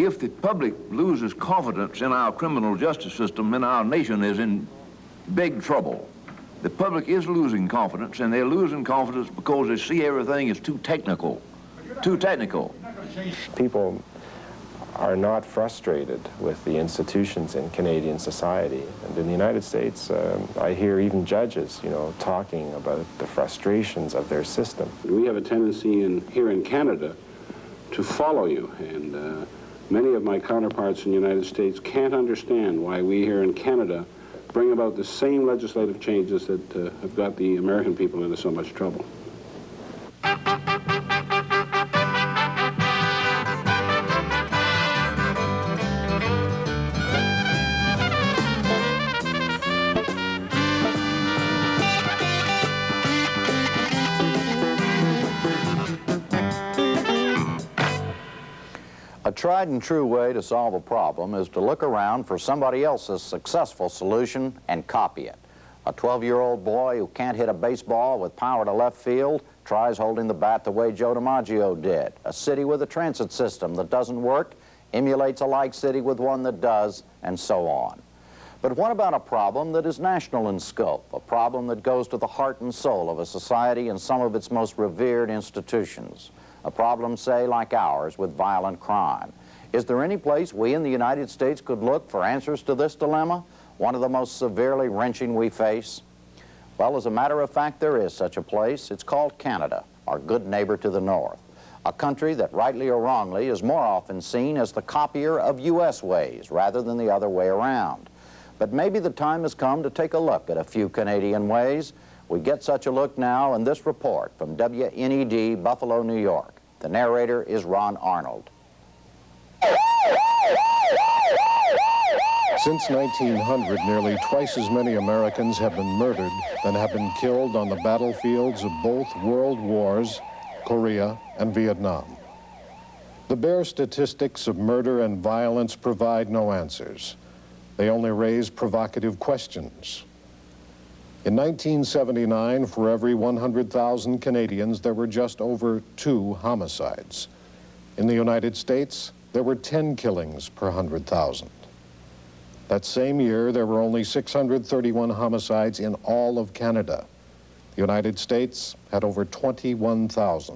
if the public loses confidence in our criminal justice system, then our nation is in big trouble. The public is losing confidence, and they're losing confidence because they see everything as too technical. Too technical. People are not frustrated with the institutions in Canadian society. And in the United States, I hear even judges, talking about the frustrations of their system. We have a tendency here in Canada to follow you, and many of my counterparts in the United States can't understand why we here in Canada bring about the same legislative changes that have got the American people into so much trouble. A tried and true way to solve a problem is to look around for somebody else's successful solution and copy it. A 12-year-old boy who can't hit a baseball with power to left field tries holding the bat the way Joe DiMaggio did. A city with a transit system that doesn't work emulates a like city with one that does, and so on. But what about a problem that is national in scope, a problem that goes to the heart and soul of a society and some of its most revered institutions? A problem, say, like ours with violent crime. Is there any place we in the United States could look for answers to this dilemma, one of the most severely wrenching we face? Well, as a matter of fact, there is such a place. It's called Canada, our good neighbor to the north. A country that, rightly or wrongly, is more often seen as the copier of U.S. ways rather than the other way around. But maybe the time has come to take a look at a few Canadian ways. We get such a look now in this report from WNED, Buffalo, New York. The narrator is Ron Arnold. Since 1900, nearly twice as many Americans have been murdered than have been killed on the battlefields of both world wars, Korea and Vietnam. The bare statistics of murder and violence provide no answers. They only raise provocative questions. In 1979, for every 100,000 Canadians, there were just over 2 homicides. In the United States, there were 10 killings per 100,000. That same year, there were only 631 homicides in all of Canada. The United States had over 21,000.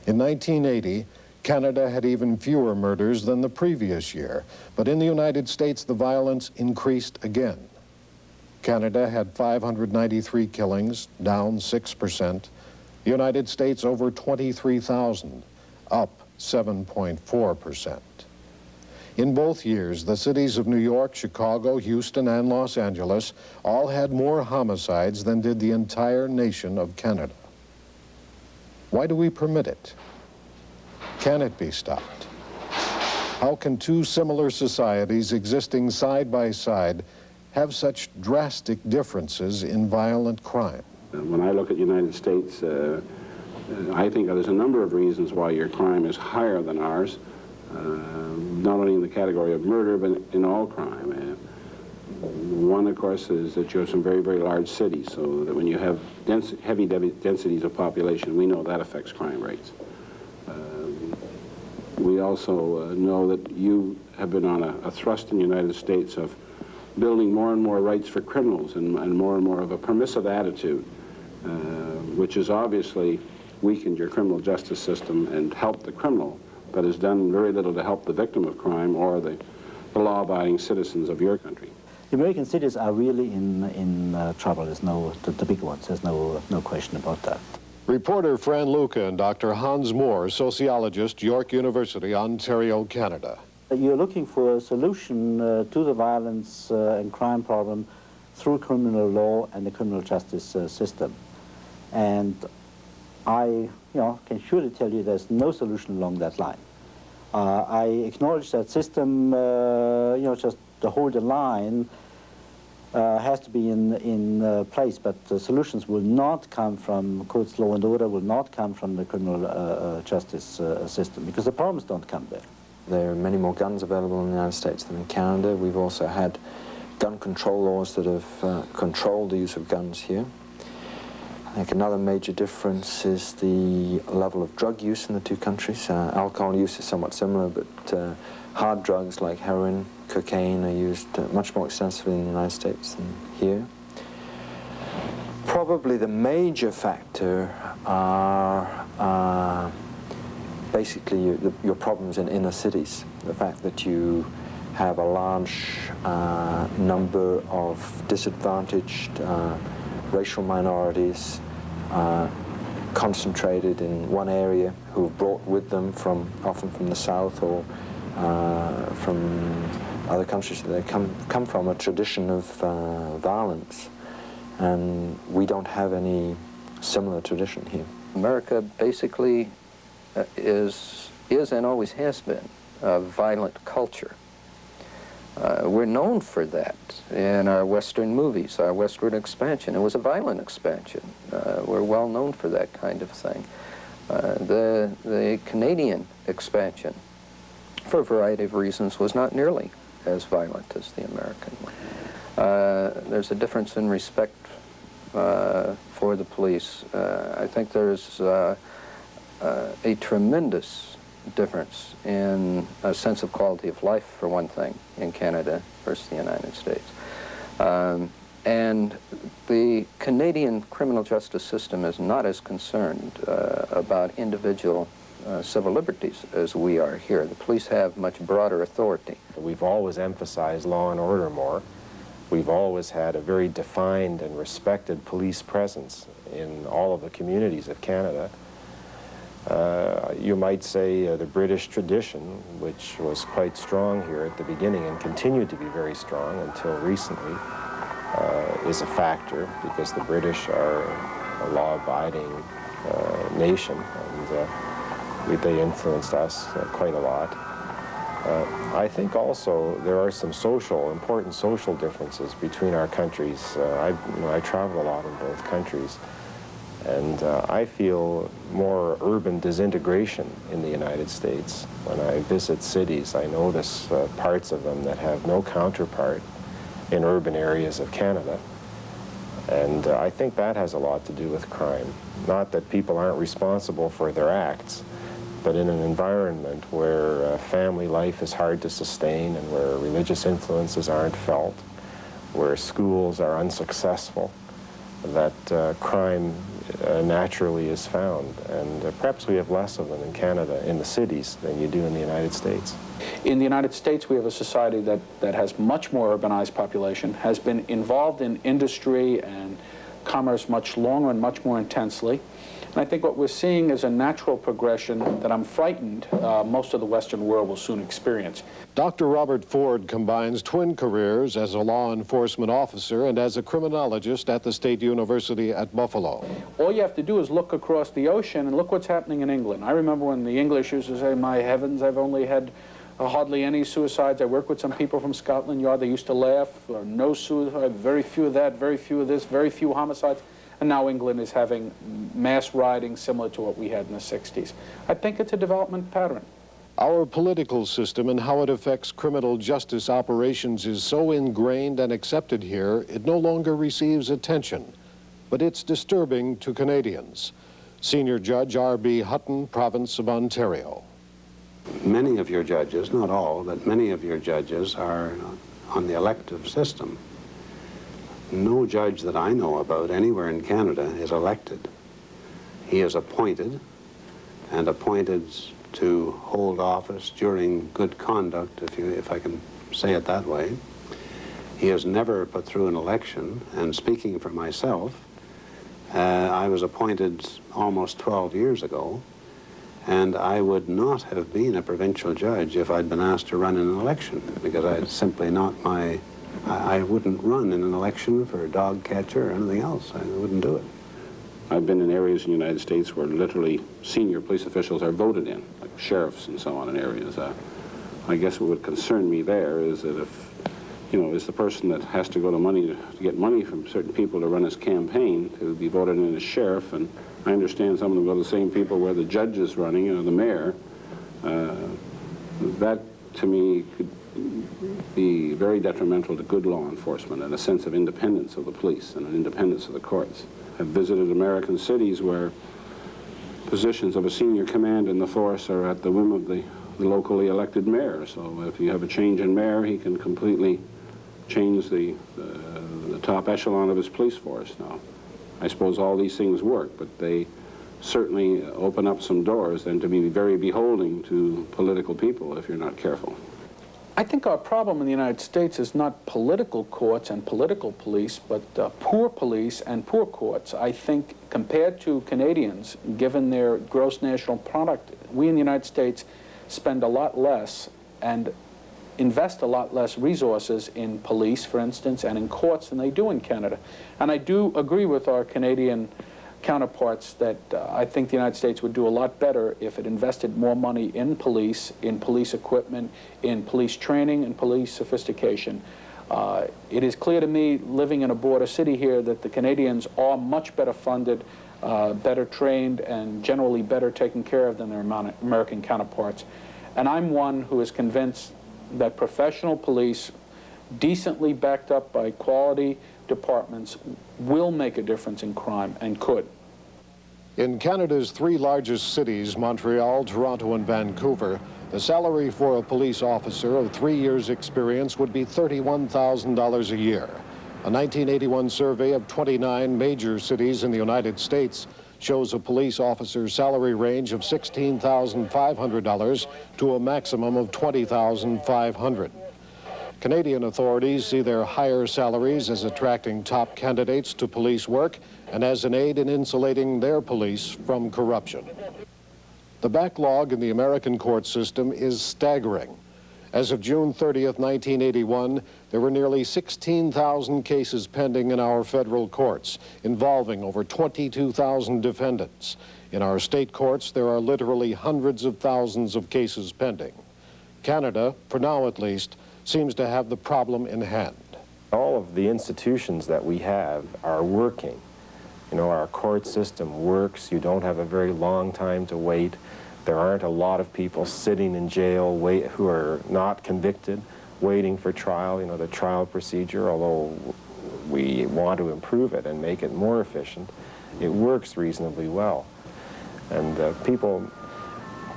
In 1980, Canada had even fewer murders than the previous year, but in the United States, the violence increased again. Canada had 593 killings, down 6%. The United States over 23,000, up 7.4%. In both years, the cities of New York, Chicago, Houston, and Los Angeles all had more homicides than did the entire nation of Canada. Why do we permit it? Can it be stopped? How can two similar societies existing side by side have such drastic differences in violent crime? When I look at the United States, I think there's a number of reasons why your crime is higher than ours, not only in the category of murder, but in all crime. One, of course, is that you have some very, very large cities, so that when you have heavy densities of population, we know that affects crime rates. We also know that you have been on a thrust in the United States of building more and more rights for criminals and more of a permissive attitude, which has obviously weakened your criminal justice system and helped the criminal, but has done very little to help the victim of crime or the law-abiding citizens of your country. The American cities are really in trouble. There's the big ones. There's no question about that. Reporter Fran Lucca and Dr. Hans Moore, sociologist, York University, Ontario, Canada. You're looking for a solution to the violence and crime problem through criminal law and the criminal justice system. And I can surely tell you there's no solution along that line. I acknowledge that system, just to hold the line has to be in place, but the solutions will not come from courts, law and order, will not come from the criminal justice system, because the problems don't come there. There are many more guns available in the United States than in Canada. We've also had gun control laws that have controlled the use of guns here. I think another major difference is the level of drug use in the two countries. Alcohol use is somewhat similar, but hard drugs like heroin, cocaine are used much more extensively in the United States than here. Probably the major factor are basically your problems in inner cities. The fact that you have a large number of disadvantaged racial minorities concentrated in one area who have brought with them often from the South or from other countries that they come from, a tradition of violence. And we don't have any similar tradition here. America basically is and always has been a violent culture. We're known for that in our Western movies, our westward expansion. It was a violent expansion. We're well known for that kind of thing. The Canadian expansion, for a variety of reasons, was not nearly as violent as the American one. There's a difference in respect for the police. I think there's a tremendous difference in a sense of quality of life, for one thing, in Canada versus the United States. And the Canadian criminal justice system is not as concerned about individual civil liberties as we are here. The police have much broader authority. We've always emphasized law and order more. We've always had a very defined and respected police presence in all of the communities of Canada. You might say the British tradition, which was quite strong here at the beginning and continued to be very strong until recently, is a factor because the British are a law-abiding nation, and they influenced us quite a lot. I think also there are some important social differences between our countries. I travel a lot in both countries. And I feel more urban disintegration in the United States. When I visit cities, I notice parts of them that have no counterpart in urban areas of Canada. And I think that has a lot to do with crime. Not that people aren't responsible for their acts, but in an environment where family life is hard to sustain and where religious influences aren't felt, where schools are unsuccessful, that crime naturally is found, and perhaps we have less of them in Canada, in the cities, than you do in the United States. In the United States, we have a society that has much more urbanized population, has been involved in industry and commerce much longer and much more intensely. And I think what we're seeing is a natural progression that I'm frightened most of the Western world will soon experience. Dr. Robert Ford combines twin careers as a law enforcement officer and as a criminologist at the State University at Buffalo. All you have to do is look across the ocean and look what's happening in England. I remember when the English used to say, my heavens, I've only had hardly any suicides. I work with some people from Scotland Yard. They used to laugh. No suicide, very few of that, very few of this, very few homicides. And now England is having mass rioting similar to what we had in the 60s. I think it's a development pattern. Our political system and how it affects criminal justice operations is so ingrained and accepted here, it no longer receives attention. But it's disturbing to Canadians. Senior Judge R.B. Hutton, Province of Ontario. Many of your judges, not all, but many of your judges are on the elective system. No judge that I know about anywhere in Canada is elected. He is appointed, and appointed to hold office during good conduct, if I can say it that way. He has never put through an election, and speaking for myself, I was appointed almost 12 years ago, and I would not have been a provincial judge if I'd been asked to run in an election, because it's simply not my... I wouldn't run in an election for a dog catcher or anything else. I wouldn't do it. I've been in areas in the United States where literally senior police officials are voted in, like sheriffs and so on in areas. I guess what would concern me there is that if, is the person that has to go to get money from certain people to run his campaign to be voted in as sheriff, and I understand some of them go to the same people where the judge is running, the mayor. That, to me, could be very detrimental to good law enforcement and a sense of independence of the police and an independence of the courts. have visited American cities where positions of a senior command in the force are at the whim of the locally elected mayor. So if you have a change in mayor, he can completely change the top echelon of his police force. Now, I suppose all these things work, but they certainly open up some doors then to be very beholden to political people if you're not careful. I think our problem in the United States is not political courts and political police, but poor police and poor courts. I think compared to Canadians, given their gross national product, we in the United States spend a lot less and invest a lot less resources in police, for instance, and in courts than they do in Canada. And I do agree with our Canadian counterparts that I think the United States would do a lot better if it invested more money in police equipment, in police training, and police sophistication. It is clear to me, living in a border city here, that the Canadians are much better funded, better trained, and generally better taken care of than their American counterparts. And I'm one who is convinced that professional police, decently backed up by quality departments, will make a difference in crime, and could. In Canada's three largest cities, Montreal, Toronto, and Vancouver, the salary for a police officer of 3 years' experience would be $31,000 a year. A 1981 survey of 29 major cities in the United States shows a police officer's salary range of $16,500 to a maximum of $20,500. Canadian authorities see their higher salaries as attracting top candidates to police work and as an aid in insulating their police from corruption. The backlog in the American court system is staggering. As of June 30th, 1981, there were nearly 16,000 cases pending in our federal courts, involving over 22,000 defendants. In our state courts, there are literally hundreds of thousands of cases pending. Canada, for now at least, seems to have the problem in hand. All of the institutions that we have are working. You know, our court system works. You don't have a very long time to wait. There aren't a lot of people sitting in jail who are not convicted, waiting for trial. You know, the trial procedure, although we want to improve it and make it more efficient, it works reasonably well. And people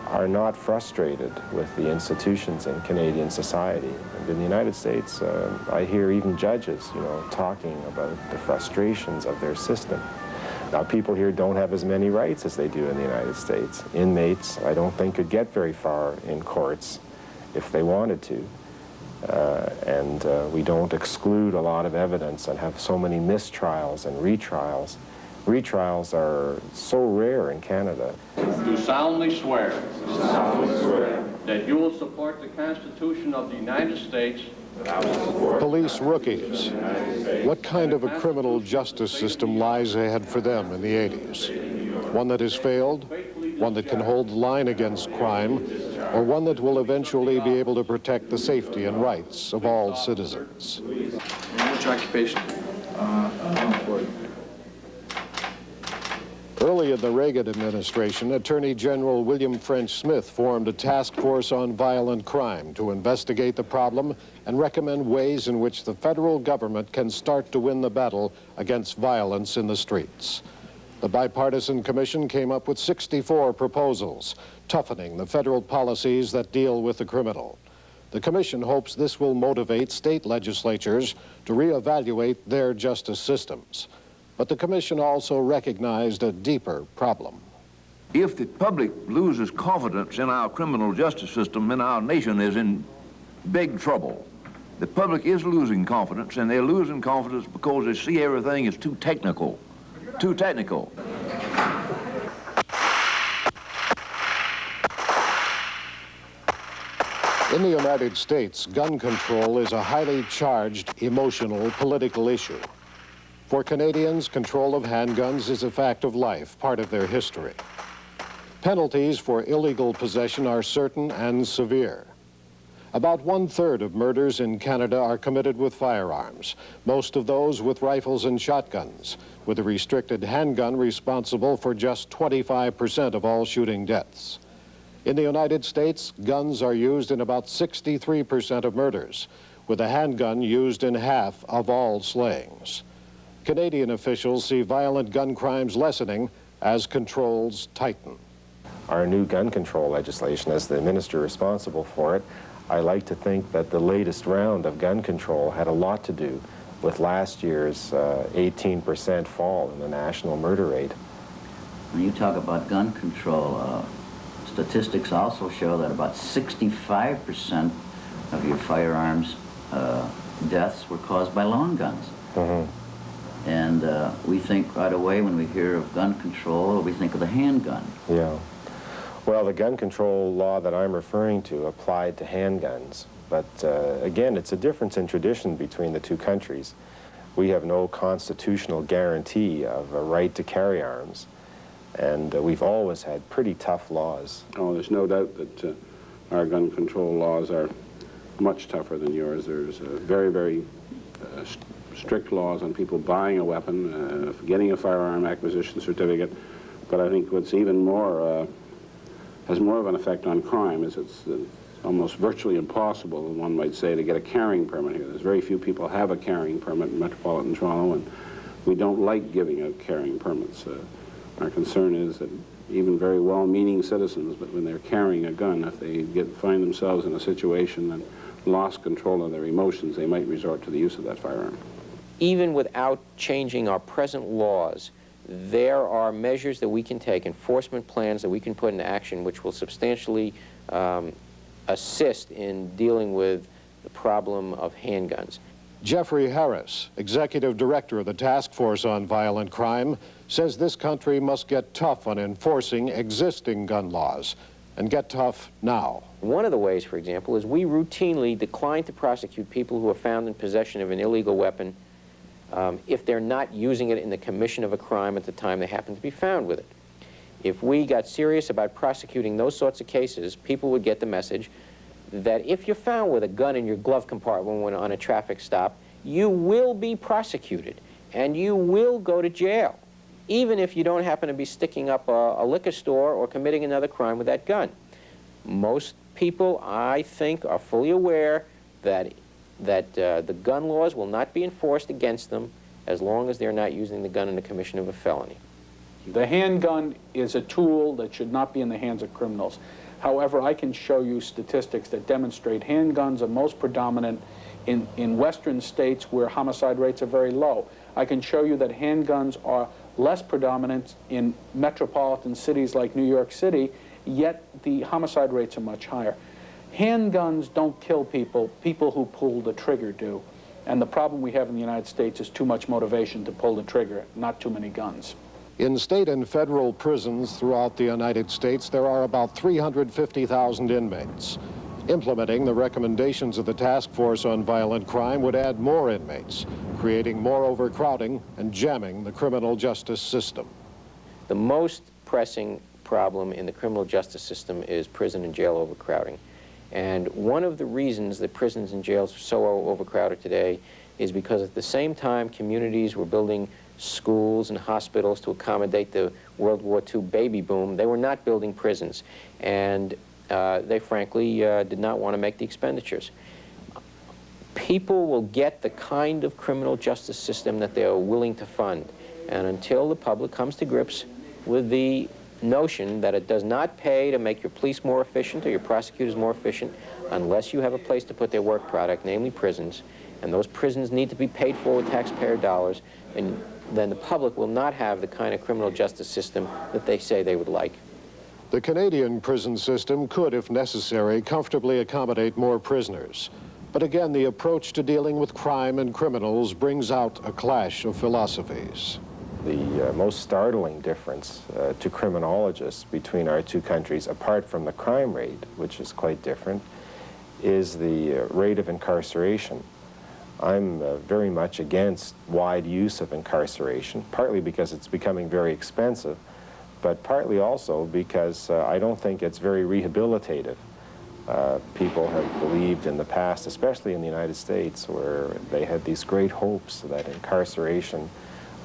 are not frustrated with the institutions in Canadian society. And in the United States, I hear even judges, you know, talking about the frustrations of their system. Now, people here don't have as many rights as they do in the United States. Inmates, I don't think, could get very far in courts if they wanted to. We don't exclude a lot of evidence and have so many mistrials and retrials. Retrials are so rare in Canada. Do solemnly swear that you will support the Constitution of the United States. Police rookies. What kind of a criminal justice system lies ahead for them in the 80s? One that has failed? One that can hold the line against crime? Or one that will eventually be able to protect the safety and rights of all citizens? What's your occupation? Early in the Reagan administration, Attorney General William French Smith formed a task force on violent crime to investigate the problem and recommend ways in which the federal government can start to win the battle against violence in the streets. The bipartisan commission came up with 64 proposals, toughening the federal policies that deal with the criminal. The commission hopes this will motivate state legislatures to reevaluate their justice systems. But the commission also recognized a deeper problem. If the public loses confidence in our criminal justice system, then our nation is in big trouble. The public is losing confidence, and they're losing confidence because they see everything as too technical. Too technical. In the United States, gun control is a highly charged, emotional, political issue. For Canadians, control of handguns is a fact of life, part of their history. Penalties for illegal possession are certain and severe. About 1/3 of murders in Canada are committed with firearms, most of those with rifles and shotguns, with a restricted handgun responsible for just 25% of all shooting deaths. In the United States, guns are used in about 63% of murders, with a handgun used in half of all slayings. Canadian officials see violent gun crimes lessening as controls tighten. Our new gun control legislation, as the minister responsible for it, I like to think that the latest round of gun control had a lot to do with last year's 18% fall in the national murder rate. When you talk about gun control, statistics also show that about 65% of your firearms deaths were caused by long guns. Mm-hmm. And we think right away when we hear of gun control, we think of the handgun. Yeah. Well, the gun control law that I'm referring to applied to handguns. But again, it's a difference in tradition between the two countries. We have no constitutional guarantee of a right to carry arms. And we've always had pretty tough laws. Oh, there's no doubt that our gun control laws are much tougher than yours. There's very, very strict laws on people buying a weapon, getting a firearm acquisition certificate. But I think what's even more, has more of an effect on crime is it's almost virtually impossible, one might say, to get a carrying permit here. There's very few people have a carrying permit in metropolitan Toronto, and we don't like giving out carrying permits. Our concern is that even very well-meaning citizens, but when they're carrying a gun, if they find themselves in a situation and lost control of their emotions, they might resort to the use of that firearm. Even without changing our present laws, there are measures that we can take, enforcement plans that we can put into action, which will substantially assist in dealing with the problem of handguns. Jeffrey Harris, Executive Director of the Task Force on Violent Crime, says this country must get tough on enforcing existing gun laws, and get tough now. One of the ways, for example, is we routinely decline to prosecute people who are found in possession of an illegal weapon if they're not using it in the commission of a crime at the time they happen to be found with it. If we got serious about prosecuting those sorts of cases, people would get the message that if you're found with a gun in your glove compartment when on a traffic stop, you will be prosecuted and you will go to jail, even if you don't happen to be sticking up a liquor store or committing another crime with that gun. Most people, I think, are fully aware that the gun laws will not be enforced against them as long as they're not using the gun in the commission of a felony. The handgun is a tool that should not be in the hands of criminals. However, I can show you statistics that demonstrate handguns are most predominant in western states where homicide rates are very low. I can show you that handguns are less predominant in metropolitan cities like New York City, yet the homicide rates are much higher. Handguns don't kill people. People who pull the trigger do. And the problem we have in the United States is too much motivation to pull the trigger, not too many guns. In state and federal prisons throughout the United States, there are about 350,000 inmates. Implementing the recommendations of the Task Force on Violent Crime would add more inmates, creating more overcrowding and jamming the criminal justice system. The most pressing problem in the criminal justice system is prison and jail overcrowding. And one of the reasons that prisons and jails are so overcrowded today is because at the same time communities were building schools and hospitals to accommodate the World War II baby boom, they were not building prisons. And they frankly did not want to make the expenditures. People will get the kind of criminal justice system that they are willing to fund. And until the public comes to grips with the notion that it does not pay to make your police more efficient or your prosecutors more efficient unless you have a place to put their work product, namely prisons, and those prisons need to be paid for with taxpayer dollars, and then the public will not have the kind of criminal justice system that they say they would like. The Canadian prison system could, if necessary, comfortably accommodate more prisoners. But again, the approach to dealing with crime and criminals brings out a clash of philosophies. The most startling difference to criminologists between our two countries, apart from the crime rate, which is quite different, is the rate of incarceration. I'm very much against wide use of incarceration, partly because it's becoming very expensive, but partly also because I don't think it's very rehabilitative. People have believed in the past, especially in the United States, where they had these great hopes that incarceration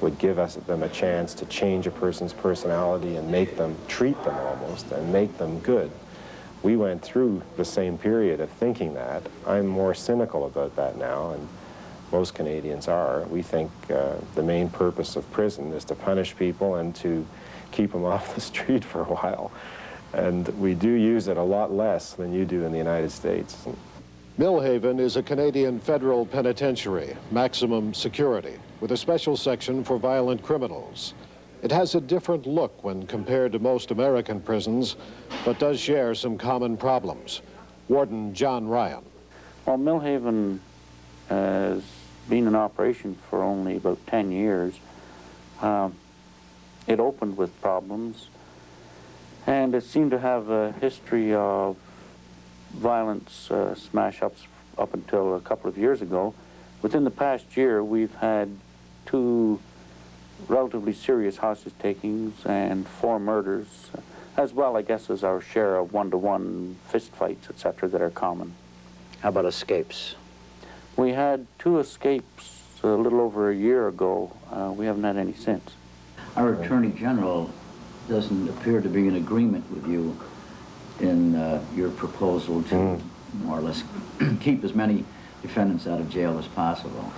would give them a chance to change a person's personality and make them, treat them almost, and make them good. We went through the same period of thinking that. I'm more cynical about that now, and most Canadians are. We think the main purpose of prison is to punish people and to keep them off the street for a while. And we do use it a lot less than you do in the United States. Millhaven is a Canadian federal penitentiary, maximum security, with a special section for violent criminals. It has a different look when compared to most American prisons, but does share some common problems. Warden John Ryan. Well, Millhaven has been in operation for only about 10 years. It opened with problems, and it seemed to have a history of violence smash-ups up until a couple of years ago. Within the past year, we've had 2 relatively serious hostage takings and 4 murders, as well, I guess, as our share of one-to-one fist fights, etc., that are common. How about escapes? We had 2 escapes a little over a year ago. We haven't had any since. Our Attorney General doesn't appear to be in agreement with you in your proposal to more or less keep as many defendants out of jail as possible.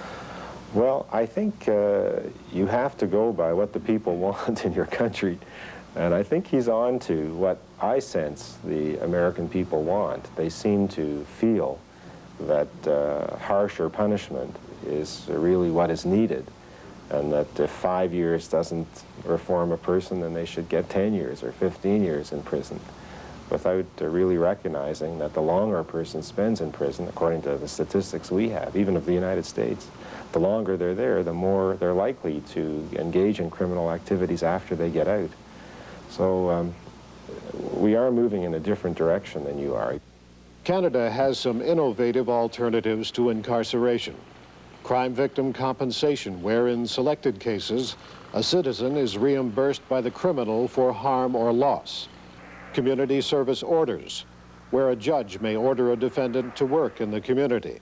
Well, I think you have to go by what the people want in your country. And I think he's on to what I sense the American people want. They seem to feel that harsher punishment is really what is needed, and that if 5 years doesn't reform a person, then they should get 10 years or 15 years in prison, without really recognizing that the longer a person spends in prison, according to the statistics we have, even of the United States, the longer they're there, the more they're likely to engage in criminal activities after they get out. So we are moving in a different direction than you are. Canada has some innovative alternatives to incarceration. Crime victim compensation, where in selected cases, a citizen is reimbursed by the criminal for harm or loss. Community service orders, where a judge may order a defendant to work in the community.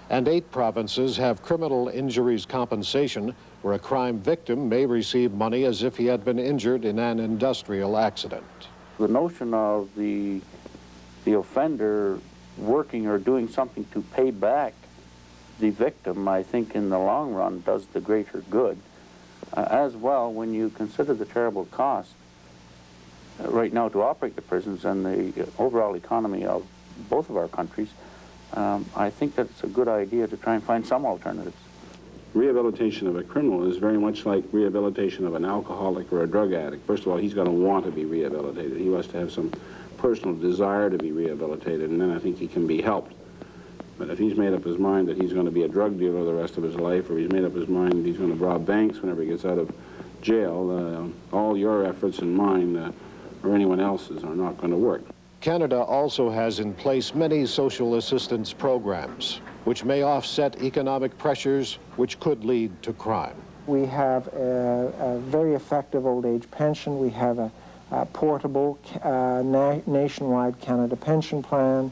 And 8 provinces have criminal injuries compensation, where a crime victim may receive money as if he had been injured in an industrial accident. The notion of the offender working or doing something to pay back the victim, I think in the long run does the greater good. As well, when you consider the terrible cost right now to operate the prisons and the overall economy of both of our countries, I think that's a good idea to try and find some alternatives. Rehabilitation of a criminal is very much like rehabilitation of an alcoholic or a drug addict. First of all, he's going to want to be rehabilitated. He has to have some personal desire to be rehabilitated, and then I think he can be helped. But if he's made up his mind that he's going to be a drug dealer the rest of his life, or he's made up his mind that he's going to rob banks whenever he gets out of jail, all your efforts and mine or anyone else's are not going to work. Canada also has in place many social assistance programs, which may offset economic pressures which could lead to crime. We have a very effective old age pension. We have a portable nationwide Canada pension plan.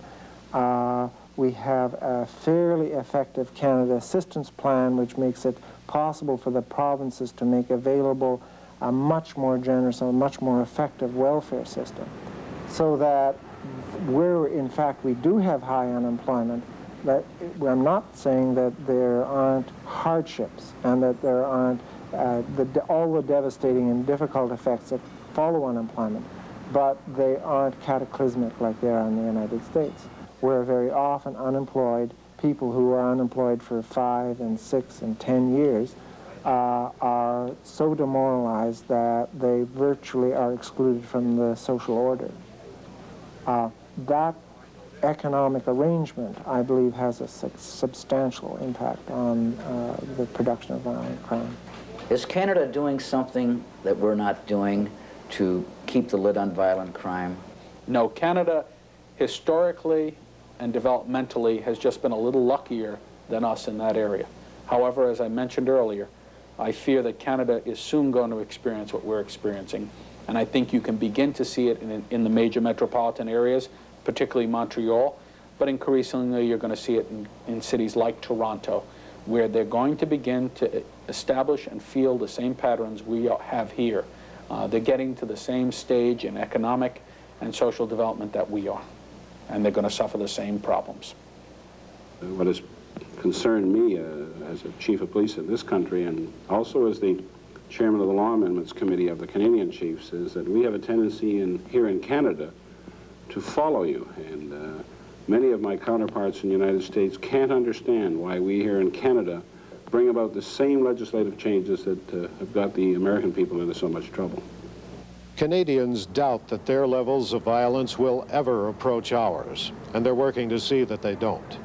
We have a fairly effective Canada assistance plan, which makes it possible for the provinces to make available a much more generous and a much more effective welfare system, so that where, in fact, we do have high unemployment, that I'm not saying that there aren't hardships and that there aren't all the devastating and difficult effects that follow unemployment, but they aren't cataclysmic like they are in the United States, where very often unemployed people who are unemployed for 5 and 6 and 10 years are so demoralized that they virtually are excluded from the social order. That economic arrangement, I believe, has a substantial impact on the production of violent crime. Is Canada doing something that we're not doing to keep the lid on violent crime? No, Canada historically and developmentally has just been a little luckier than us in that area. However, as I mentioned earlier, I fear that Canada is soon going to experience what we're experiencing, and I think you can begin to see it in the major metropolitan areas, particularly Montreal, but increasingly you're going to see it in cities like Toronto, where they're going to begin to establish and feel the same patterns we have here. They're getting to the same stage in economic and social development that we are, and they're going to suffer the same problems. What has concerned me as a chief of police in this country, and also as the chairman of the Law Amendments Committee of the Canadian Chiefs, is that we have a tendency here in Canada to follow you. And many of my counterparts in the United States can't understand why we here in Canada bring about the same legislative changes that have got the American people into so much trouble. Canadians doubt that their levels of violence will ever approach ours, and they're working to see that they don't.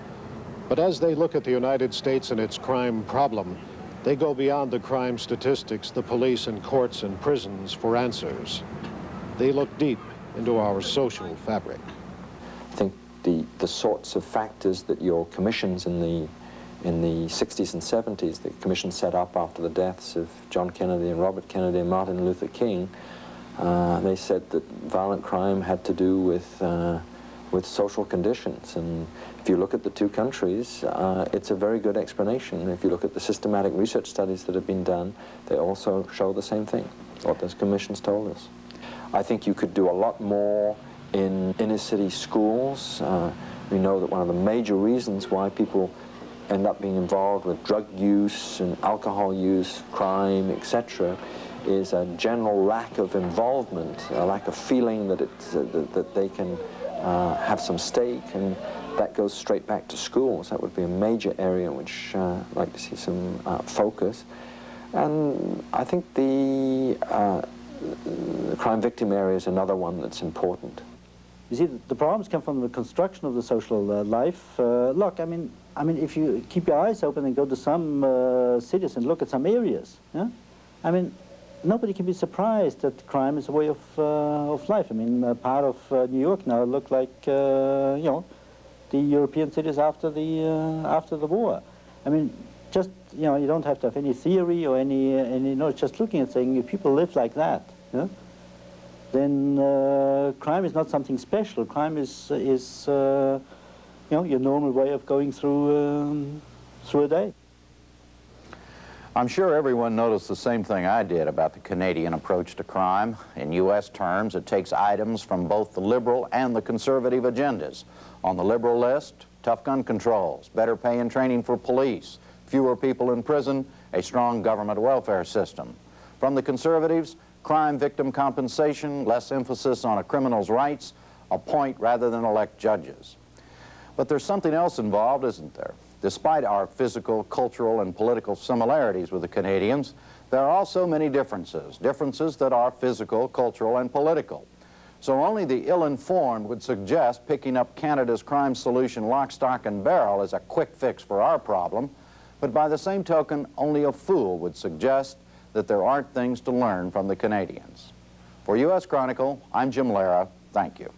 But as they look at the United States and its crime problem, they go beyond the crime statistics, the police and courts and prisons for answers. They look deep into our social fabric. I think the sorts of factors that your commissions in the 60s and 70s, the commission set up after the deaths of John Kennedy and Robert Kennedy and Martin Luther King, they said that violent crime had to do with social conditions. And if you look at the two countries, it's a very good explanation. If you look at the systematic research studies that have been done, they also show the same thing, what those commissions told us. I think you could do a lot more in inner city schools. We know that one of the major reasons why people end up being involved with drug use and alcohol use, crime, etc., is a general lack of involvement, a lack of feeling that that they can have some stake, and that goes straight back to schools. That would be a major area in which I'd like to see some focus. And I think the crime victim area is another one that's important. You see, the problems come from the construction of the social life. Look, I mean, if you keep your eyes open and go to some cities and look at some areas, yeah? I mean, nobody can be surprised that crime is a way of life. I mean, part of New York now look like, you know, the European cities after the war. I mean, just, you know, you don't have to have any theory or any no, just looking at saying if people live like that, yeah, then crime is not something special. Crime is you know, your normal way of going through a day. I'm sure everyone noticed the same thing I did about the Canadian approach to crime. In U.S. terms, it takes items from both the liberal and the conservative agendas. On the liberal list, tough gun controls, better pay and training for police, fewer people in prison, a strong government welfare system. From the conservatives, crime victim compensation, less emphasis on a criminal's rights, appoint rather than elect judges. But there's something else involved, isn't there? Despite our physical, cultural, and political similarities with the Canadians, there are also many differences, differences that are physical, cultural, and political. So only the ill-informed would suggest picking up Canada's crime solution lock, stock, and barrel as a quick fix for our problem, but by the same token, only a fool would suggest that there aren't things to learn from the Canadians. For U.S. Chronicle, I'm Jim Lara. Thank you.